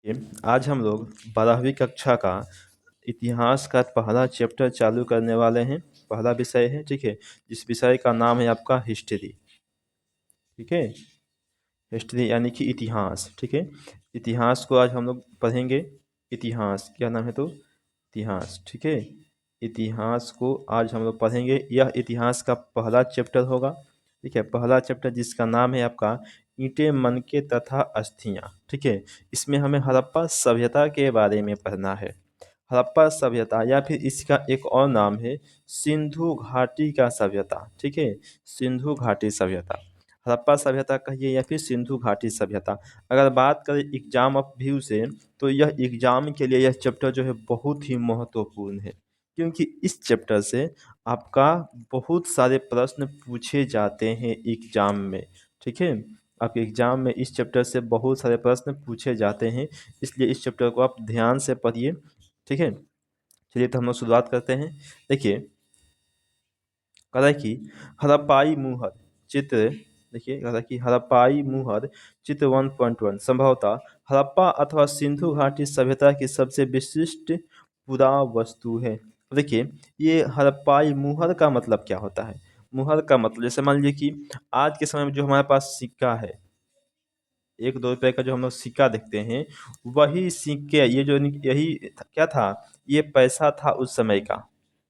ये आज हम लोग 12वीं कक्षा का इतिहास का पहला चैप्टर चालू करने वाले हैं। पहला विषय है, ठीक है। इस विषय का नाम है आपका हिस्ट्री, ठीक है। हिस्ट्री यानी कि इतिहास, ठीक है। इतिहास को आज हम लोग पढ़ेंगे। इतिहास क्या नाम है? तो इतिहास, ठीक है। इतिहास को आज हम लोग पढ़ेंगे। यह इतिहास का पहला चैप्टर होगा, ठीक है। पहला चैप्टर जिसका नाम है आपका ईंटें, मनके तथा अस्थियां, ठीक है। इसमें हमें हड़प्पा सभ्यता के बारे में पढ़ना है। हड़प्पा सभ्यता या फिर इसका एक और नाम है सिंधु घाटी का सभ्यता, ठीक है। सिंधु घाटी सभ्यता, हड़प्पा सभ्यता कहिए या फिर सिंधु घाटी सभ्यता। अगर बात करें एग्जाम ऑफ व्यू से, तो यह एग्जाम के लिए यह चैप्टर जो है बहुत ही महत्वपूर्ण है, क्योंकि इस चैप्टर से आपका बहुत सारे प्रश्न पूछे जाते हैं एग्जाम में, ठीक है। आपके एग्जाम में इस चैप्टर से बहुत सारे प्रश्न पूछे जाते हैं, इसलिए इस चैप्टर को आप ध्यान से पढ़िए, ठीक है। चलिए तो हम लोग शुरुआत करते हैं। देखिए, कह रहा है कि हड़प्पाई मुहर चित्र, देखिए कह रहा है कि हड़प्पाई मुहर चित्र 1.1 संभवतः हड़प्पा अथवा सिंधु घाटी सभ्यता की सबसे विशिष्ट पुरावस्तु है। तो देखिए, ये हड़प्पाई मुहर का मतलब क्या होता है? मुहर का मतलब, जैसे मान लीजिए कि आज के समय में जो हमारे पास सिक्का है, 1-2 रुपए का जो हम लोग सिक्का देखते हैं, वही सिक्के, ये जो यही क्या था, ये पैसा था उस समय का।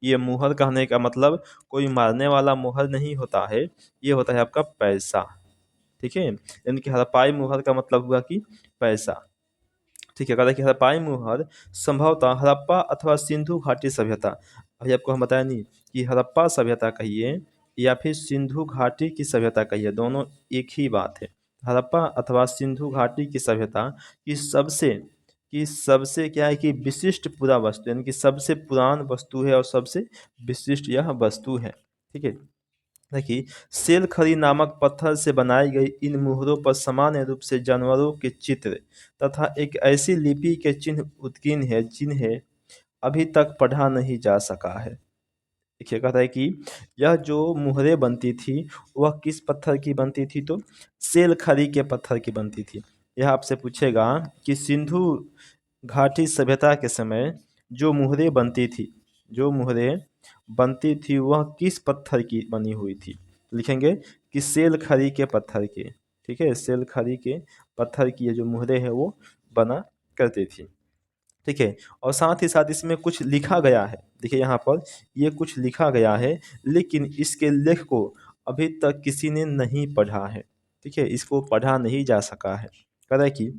ये मुहर कहने का मतलब कोई मारने वाला मुहर नहीं होता है, ये होता है आपका पैसा, ठीक है। यानी कि हड़प्पाई मुहर का मतलब हुआ कि पैसा, ठीक है। कहता है कि हड़प्पाई मुहर संभवतः हड़प्पा अथवा सिंधु घाटी सभ्यता, अभी आपको हम बताया नहीं कि हड़प्पा सभ्यता कहिए या फिर सिंधु घाटी की सभ्यता कहिए, दोनों एक ही बात है। हड़प्पा अथवा सिंधु घाटी की सभ्यता की सबसे क्या है कि विशिष्ट पुरावस्तु, यानी कि सबसे पुरान वस्तु है और सबसे विशिष्ट यह वस्तु है, ठीक है। देखिए, सेलखड़ी नामक पत्थर से बनाई गई इन मुहरों पर सामान्य रूप से जानवरों के चित्र तथा एक ऐसी लिपि के चिन्ह उत्कीर्ण है जिन्हें अभी तक पढ़ा नहीं जा सका है। देखिए, कहता है कि यह जो मुहरें बनती थी वह किस पत्थर की बनती थी? तो सेलखड़ी के पत्थर की बनती थी। यह आपसे पूछेगा कि सिंधु घाटी सभ्यता के समय जो मुहरें बनती थी, जो मुहरें बनती थी वह किस पत्थर की बनी हुई थी? लिखेंगे कि सेलखड़ी के पत्थर के, ठीक है। सेलखड़ी के पत्थर की ये जो मुहरें है वो बना करती थी, ठीक है। और साथ ही साथ इसमें कुछ लिखा गया है, देखिए यहाँ पर ये कुछ लिखा गया है, लेकिन इसके लेख को अभी तक किसी ने नहीं पढ़ा है, ठीक है। इसको पढ़ा नहीं जा सका है। कह रहा है कि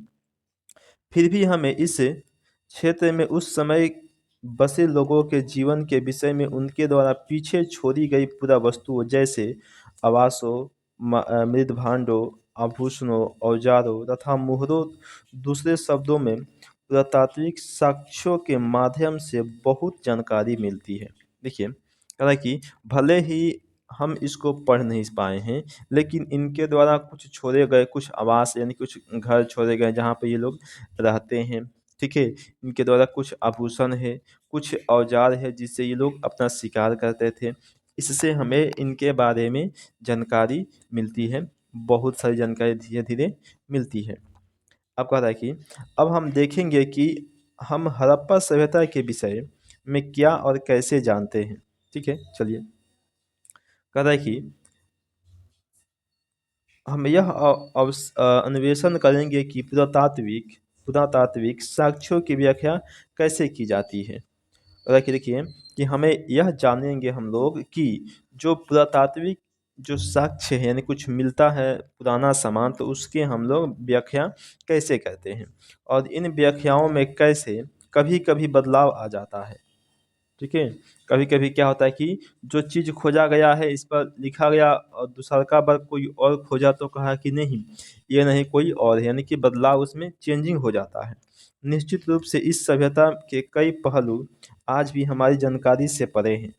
फिर भी हमें इस क्षेत्र में उस समय बसे लोगों के जीवन के विषय में उनके द्वारा पीछे छोड़ी गई पूरा वस्तुओं जैसे आवासों, मृद भांडों, आभूषणों, औजारों तथा मुहरों, दूसरे शब्दों में पुरातात्विक साक्ष्यों के माध्यम से बहुत जानकारी मिलती है। देखिए, कह रहा है कि भले ही हम इसको पढ़ नहीं पाए हैं, लेकिन इनके द्वारा कुछ छोड़े गए कुछ आवास, यानी कुछ घर छोड़े गए जहाँ पे ये लोग रहते हैं, ठीक है। इनके द्वारा कुछ आभूषण है, कुछ औजार है जिससे ये लोग अपना शिकार करते थे। इससे हमें इनके बारे में जानकारी मिलती है, बहुत सारी जानकारी धीरे धीरे मिलती है। अब कह रहा है कि अब हम देखेंगे कि हम हड़प्पा सभ्यता के विषय में क्या और कैसे जानते हैं, ठीक है। चलिए, कह रहा है कि हम यह अन्वेषण करेंगे कि पुरातात्विक साक्ष्यों की व्याख्या कैसे की जाती है। और देखिए कि हमें यह जानेंगे हम लोग कि जो पुरातात्विक जो साक्ष्य है, यानी कुछ मिलता है पुराना सामान, तो उसके हम लोग व्याख्या कैसे करते हैं और इन व्याख्याओं में कैसे कभी कभी बदलाव आ जाता है, ठीक है। कभी कभी क्या होता है कि जो चीज़ खोजा गया है इस पर लिखा गया और दूसरा बार कोई और खोजा तो कहा कि नहीं, ये नहीं कोई और है, यानी कि बदलाव उसमें चेंजिंग हो जाता है। निश्चित रूप से इस सभ्यता के कई पहलू आज भी हमारी जानकारी से परे हैं।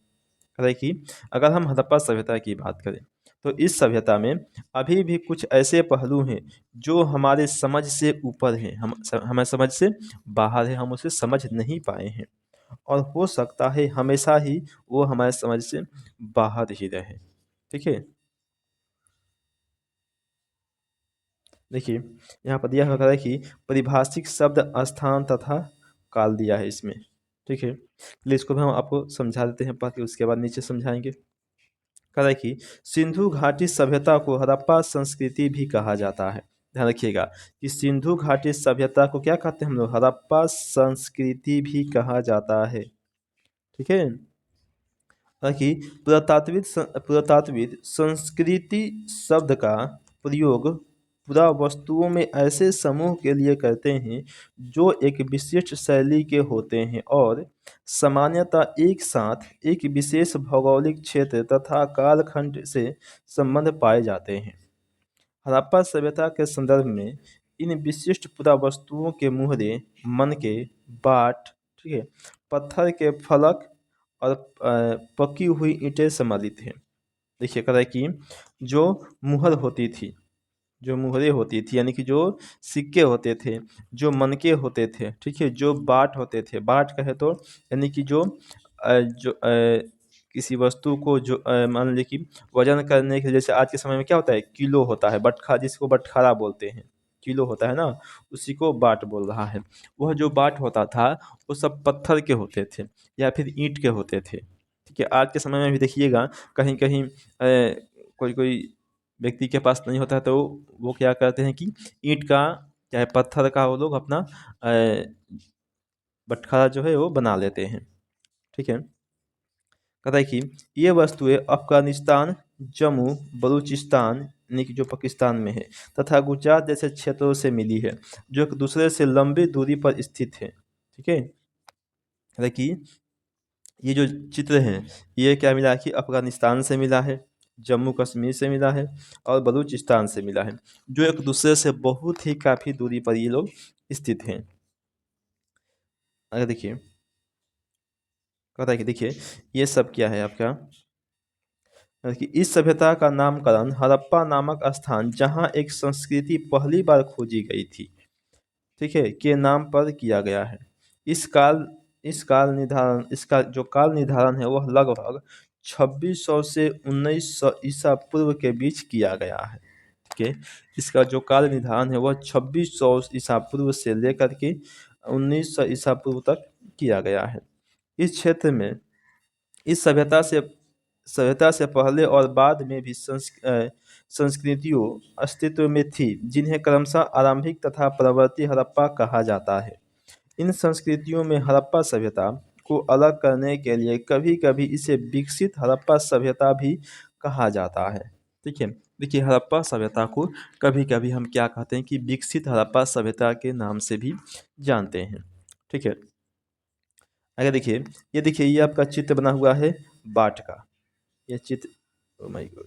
है कि अगर हम हड़प्पा सभ्यता की बात करें, तो इस सभ्यता में अभी भी कुछ ऐसे पहलू हैं जो हमारे समझ से ऊपर हैं, हमें समझ से बाहर है, हम उसे समझ नहीं पाए हैं। और हो सकता है हमेशा ही वो हमारे समझ से बाहर ही रहे, ठीक है। देखिए यहाँ पर दिया होता है कि परिभाषिक शब्द स्थान तथा काल दिया है इसमें। ठीक है, चलिए इसको भी हम आपको समझा देते हैं, बाकी उसके बाद नीचे समझाएंगे। कह रहा है कि सिंधु घाटी सभ्यता को हड़प्पा संस्कृति भी कहा जाता है। ध्यान रखिएगा कि सिंधु घाटी सभ्यता को क्या कहते हैं हम लोग, हड़प्पा संस्कृति भी कहा जाता है। ठीक है, ताकि पुरातात्विद संस्कृति शब्द का प्रयोग पुरा वस्तुओं में ऐसे समूह के लिए करते हैं जो एक विशिष्ट शैली के होते हैं और सामान्यतः एक साथ एक विशेष भौगोलिक क्षेत्र तथा कालखंड से संबंध पाए जाते हैं। हड़प्पा सभ्यता के संदर्भ में इन विशिष्ट पुरावस्तुओं के मुहरे, मनके, बाट, ठीक है, पत्थर के फलक और पकी हुई ईंटें सम्मिलित हैं। देखिए कह रहा है कि जो मुहर होती थी, जो मुहरें होती थी, यानी कि जो सिक्के होते थे, जो मनके होते थे, ठीक है, जो बाट होते थे, बाट कहे तो यानी कि जो किसी वस्तु को जो मान लीजिए कि वजन करने के लिए, जैसे आज के समय में क्या होता है, किलो होता है, बटखा जिसको बटखारा बोलते हैं, किलो होता है ना, उसी को बाट बोल रहा है। वह जो बाट होता था वो सब पत्थर के होते थे या फिर ईंट के होते थे। ठीक है, आज के समय में भी देखिएगा कहीं कहीं कोई कोई व्यक्ति के पास नहीं होता है तो वो क्या करते हैं कि ईंट का चाहे पत्थर का वो लोग अपना बटखरा जो है वो बना लेते हैं। ठीक है, कहता है कि ये वस्तुएं अफगानिस्तान, जम्मू, बलूचिस्तान यानी कि जो पाकिस्तान में है तथा गुजरात जैसे क्षेत्रों से मिली है जो एक दूसरे से लंबी दूरी पर स्थित है। ठीक है, कहता है कि ये जो चित्र हैं ये क्या मिला कि अफगानिस्तान से मिला है, जम्मू कश्मीर से मिला है और बलूचिस्तान से मिला है, जो एक दूसरे से बहुत ही काफ़ी दूरी पर ये लोग स्थित हैं। अगर देखिए कहता है कि देखिए ये सब क्या है आपका, कि इस सभ्यता का नामकरण हड़प्पा नामक स्थान जहां एक संस्कृति पहली बार खोजी गई थी, ठीक है, के नाम पर किया गया है। इस काल इसका जो काल निर्धारण है वह लगभग 2600 से 1900 ईसा पूर्व के बीच किया गया है। ठीक है, इसका जो काल निर्धारण है वह 2600 ईसा पूर्व से लेकर के 1900 ईसा पूर्व तक किया गया है। इस क्षेत्र में इस सभ्यता से पहले और बाद में भी संस्कृतियों अस्तित्व में थी जिन्हें क्रमशः आरंभिक तथा प्रवर्ती हड़प्पा कहा जाता है। इन संस्कृतियों में हड़प्पा सभ्यता को अलग करने के लिए कभी कभी इसे विकसित हड़प्पा सभ्यता भी कहा जाता है। ठीक है, देखिए हड़प्पा सभ्यता को कभी कभी हम क्या कहते हैं कि विकसित हड़प्पा सभ्यता के नाम से भी जानते हैं। ठीक है, अगर देखिए ये आपका चित्र बना हुआ है बाट का, ये चित्र, ओ माय गॉड,